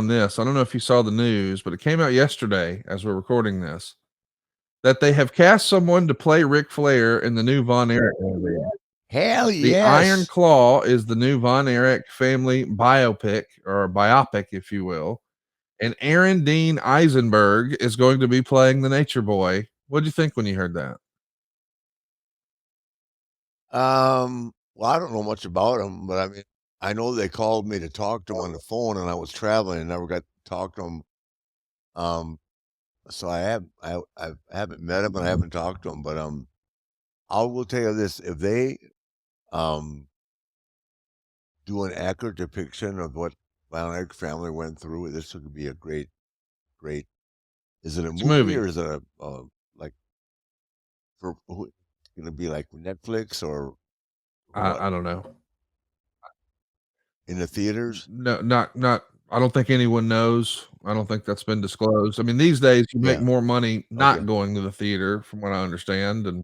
on this. I don't know if you saw the news, but it came out yesterday as we're recording this that they have cast someone to play Ric Flair in the new Von Erich movie. Hell The Iron yes. Claw is the new Von Erich family biopic or biopic, if you will. And Aaron Dean Eisenberg is going to be playing the Nature Boy. What did you think when you heard that? Well, I don't know much about him, but I mean, I know they called me to talk to him on the phone, and I was traveling and never got to talk to him. Um, so I haven't met him and I haven't talked to him, but I will tell you this: if they um do an accurate depiction of what Von family went through, this would be a great. Is it a It's a movie movie. or is it a like for who? Going to be like Netflix or what I don't know. in the theaters? No, not I don't think anyone knows. I don't think that's been disclosed. I mean, these days you make Yeah. more money Okay. not going to the theater from what I understand, and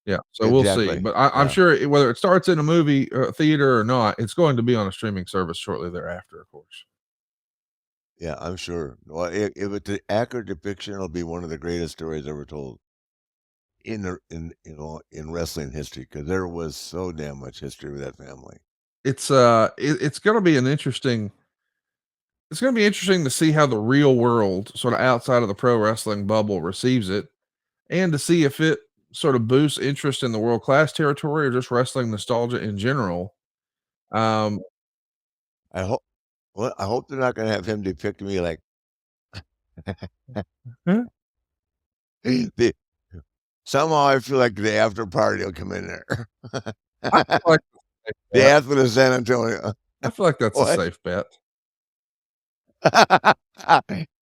yeah, so we'll see. Exactly. But I'm Yeah. sure whether it starts in a movie theater or not, it's going to be on a streaming service shortly thereafter, of course. Yeah, I'm sure. Well, if it's an accurate depiction, it'll be one of the greatest stories ever told in the in wrestling history because there was so damn much history with that family. It's gonna be an interesting it's gonna be interesting to see how the real world, sort of outside of the pro wrestling bubble, receives it, and to see if it sort of boosts interest in the world class territory or just wrestling nostalgia in general. Um, I hope. Well, I hope they're not going to have him depict me like huh? the. Somehow I feel like the after party will come in there. I feel like The athlete of San Antonio. I feel like that's a What? safe bet.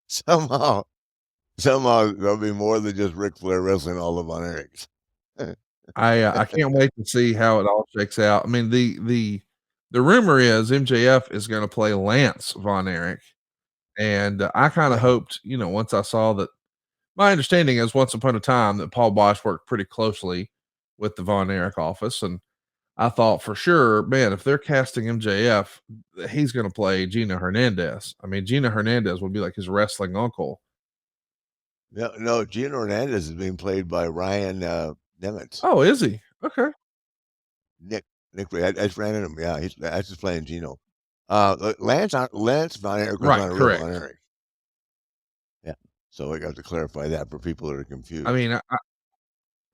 somehow, somehow there'll be more than just Ric Flair wrestling all of Von Erichs. I can't wait to see how it all shakes out. I mean, the rumor is MJF is gonna play Lance Von Erich, and I kinda Yeah. hoped, once I saw that my understanding is once upon a time that Paul Bosch worked pretty closely with the Von Erich office, and I thought for sure, man, if they're casting MJF, he's gonna play Gina Hernandez. I mean, Gina Hernandez would be like his wrestling uncle. No, no, Gino Hernandez is being played by Ryan Nemeth. Oh, is he? Okay. Nick, I just ran into him. Yeah, that's just playing Gino. Lance Von Erich was Right, not a real Von correct. Erich. Yeah, so I got to clarify that for people that are I confused. mean,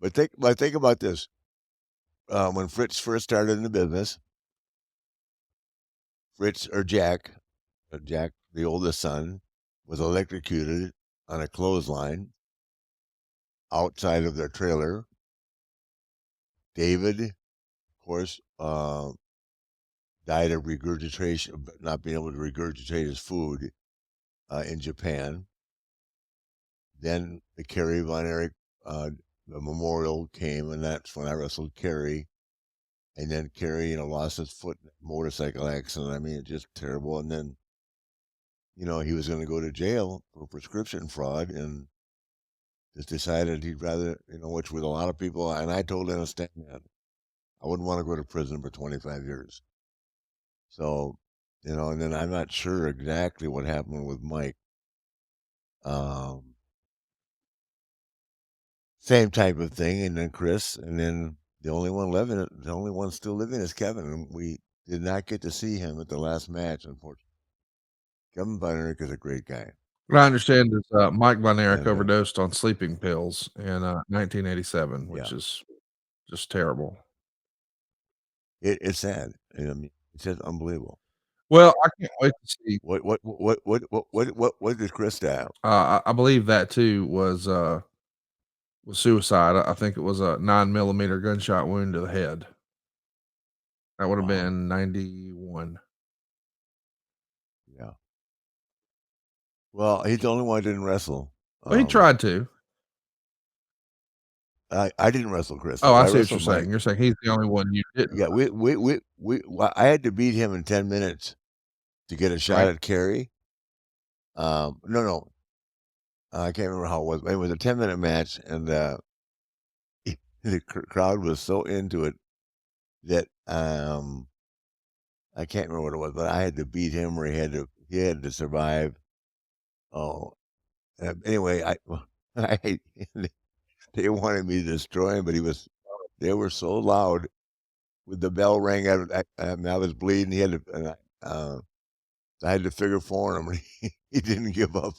But think about this: when Fritz first started in the business, Fritz or Jack, the oldest son, was electrocuted on a clothesline outside of their trailer. David, of course, died of regurgitation, not being able to regurgitate his food in Japan. Then the Kerry Von Erich the memorial came, and that's when I wrestled Kerry. And then Kerry, lost his foot in a motorcycle accident. I mean, it's just terrible. And then, he was going to go to jail for prescription fraud, and just decided he'd rather, which with a lot of people, and I totally understand that. I wouldn't want to go to prison for 25 years. So, and then I'm not sure exactly what happened with Mike. Um, Same type of thing, and then Chris, and then the only one still living is Kevin, and we did not get to see him at the last match, unfortunately. Kevin Von Erich is a great guy, what I understand is, Mike Von Erich and overdosed on sleeping pills in, 1987, which yeah, is just terrible. it's sad. I mean, it's just unbelievable. Well, I can't wait to see. What did Chris die? I believe that too was suicide. I think it was a 9 millimeter gunshot wound to the head. That would have Wow, been 91. yeah. Well, he's the only one who didn't wrestle. Well, he tried to. I didn't wrestle Chris Oh, though. I I see what you're wrestled saying. Mike. You're saying he's the only one you didn't Yeah, well, I had to beat him in 10 minutes to get a shot right? at Kerry. No, no, I can't remember how it was. But it was a 10-minute match, and the crowd was so into it that I can't remember what it was, but I had to beat him, or he had to he had to survive. Oh, anyway, I they wanted me to destroy him, but they were so loud. With the bell rang, I was bleeding. He had to, and I had to figure four on him. He didn't give up.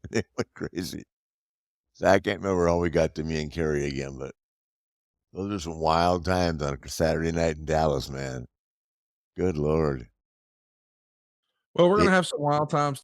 They went crazy. So I can't remember how we got to me and Carrie again, but those are some wild times on a Saturday night in Dallas, man. Good lord. Well, we're They gonna have some wild times